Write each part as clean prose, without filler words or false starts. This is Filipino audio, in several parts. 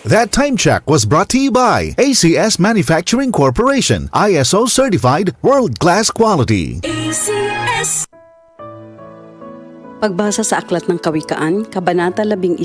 That time check was brought to you by ACS Manufacturing Corporation, ISO certified, world-class quality. ACS. Pagbasa sa Aklat ng Kawikaan, Kabanata 11,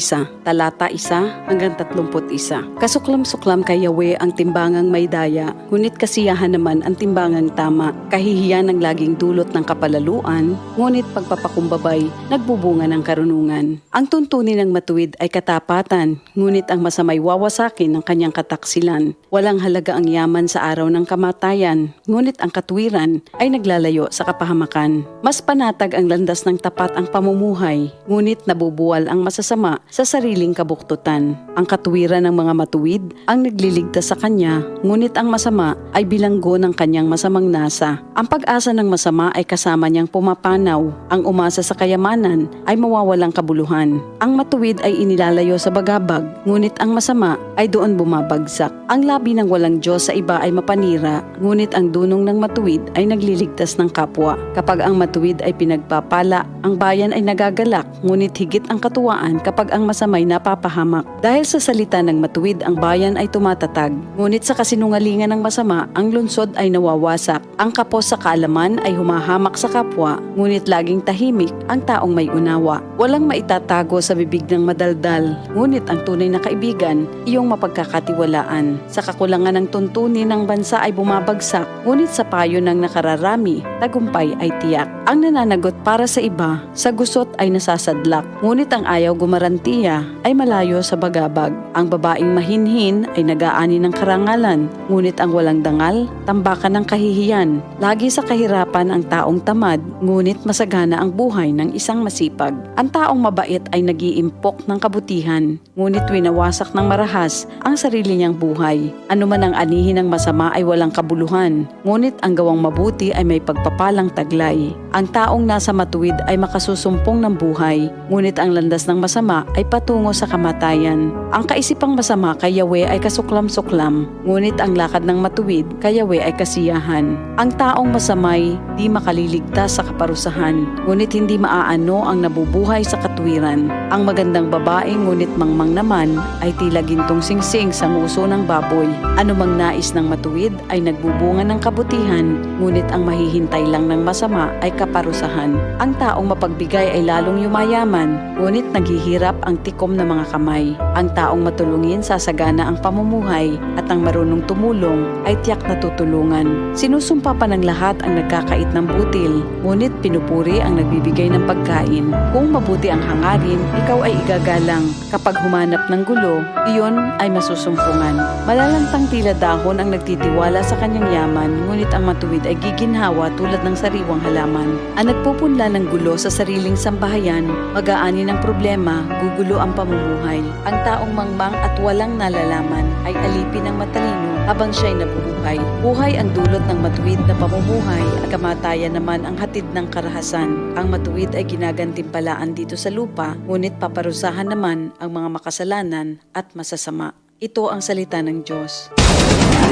Talata 1 hanggang 31. Kasuklam-suklam kay Yahweh ang timbangang may daya, ngunit kasiyahan naman ang timbangang tama. Kahihiyan ang laging dulot ng kapalaluan, ngunit pagpapakumbabay, nagbubunga ng karunungan. Ang tuntunin ng matuwid ay katapatan, ngunit ang masamay wawasakin ng kanyang kataksilan. Walang halaga ang yaman sa araw ng kamatayan, ngunit ang katwiran ay naglalayo sa kapahamakan. Mas panatag ang landas ng tapat ang pamumuhay, ngunit nabubuwal ang masasama sa sariling kabuktutan. Ang katwiran ng mga matuwid ang nagliligtas sa kanya, ngunit ang masama ay bilanggo ng kanyang masamang nasa. Ang pag-asa ng masama ay kasama niyang pumapanaw. Ang umasa sa kayamanan ay mawawalang kabuluhan. Ang matuwid ay inilalayo sa bagabag, ngunit ang masama ay doon bumabagsak. Ang labi ng walang Diyos sa iba ay mapanira, ngunit ang dunong ng matuwid ay nagliligtas ng kapwa. Kapag ang matuwid ay pinagpapala, ang bayan ay nagagalak, ngunit higit ang katuwaan kapag ang masamay napapahamak. Dahil sa salita ng matuwid, ang bayan ay tumatatag, ngunit sa kasinungalingan ng masama, ang lungsod ay nawawasak. Ang kapos sa kaalaman ay humahamak sa kapwa, ngunit laging tahimik ang taong may unawa. Walang maitatago sa bibig ng madaldal, ngunit ang tunay na kaibigan, iyong mapagkakatiwalaan. Sa kakulangan ng tuntunin ng bansa ay bumabagsak, ngunit sa payo ng nakararami, tagumpay ay tiyak. Ang nananagot para sa iba, sa gusot ay nasasadlak, ngunit ang ayaw gumarantiya ay malayo sa bagabag. Ang babaeng mahinhin ay nag-aani ng karangalan, ngunit ang walang dangal, tambakan ng kahihiyan. Lagi sa kahirapan ang taong tamad, ngunit masagana ang buhay ng isang masipag. Ang taong mabait ay nag-iimpok ng kabutihan, ngunit winawasak ng marahas ang sarili niyang buhay. Ano man ang anihin ng masama ay walang kabuluhan, ngunit ang gawang mabuti ay may pagpapalang taglay. Ang taong nasa matuwid ay makasusumpong ng buhay, ngunit ang landas ng masama ay patungo sa kamatayan. Ang kaisipang masama kay Yahweh ay kasuklam-suklam, ngunit ang lakad ng matuwid kay Yahweh ay kasiyahan. Ang taong masamay di makaliligtas sa kaparusahan, ngunit hindi maaano ang nabubuhay sa katwiran. Ang magandang babae ngunit mangmang naman ay tila gintong singsing sa nguso ng baboy. Anumang nais ng matuwid ay nagbubunga ng kabutihan, ngunit ang mahihintay lang ng masama ay kaparusahan. Ang taong mapagbigay ay lalong yumayaman, ngunit naghihirap ang tikom ng mga kamay. Ang taong matulungin sasagana ang pamumuhay, at ang marunong tumulong ay tiyak na tutulungan. Sinusumpa pa ng lahat ang nagkakait ng butil, ngunit pinupuri ang nagbibigay ng pagkain. Kung mabuti ang hangarin, ikaw ay igagalang. Kapag humanap ng gulo, iyon ay masusumpungan. Malalantang tila dahon ang nagtitiwala sa kanyang yaman, ngunit ang matuwid ay giginhawa tulad ng sariwang halaman. Ang nagpupunla ng gulo sa sariling sambahayan, mag-aani ng problema, gugulo ang pamumuhay. Ang taong mangmang at walang nalalaman ay alipin ng matalino habang siya'y nabubuhay. Buhay ang dulot ng matuwid na pamumuhay, at kamatayan naman ang hatid ng karahasan. Ang matuwid ay ginagantimpalaan dito sa lupa, ngunit paparusahan naman ang mga makasalanan at masasama. Ito ang salita ng Diyos.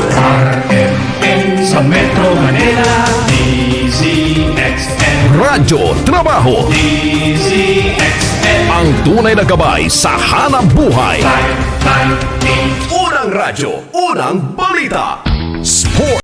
RMN sa Metro Manila, DZXN. Radyo Trabaho, DZXN. ang tunay na gabay sa hanap buhay. Time. Unang radyo, unang balita. Sport.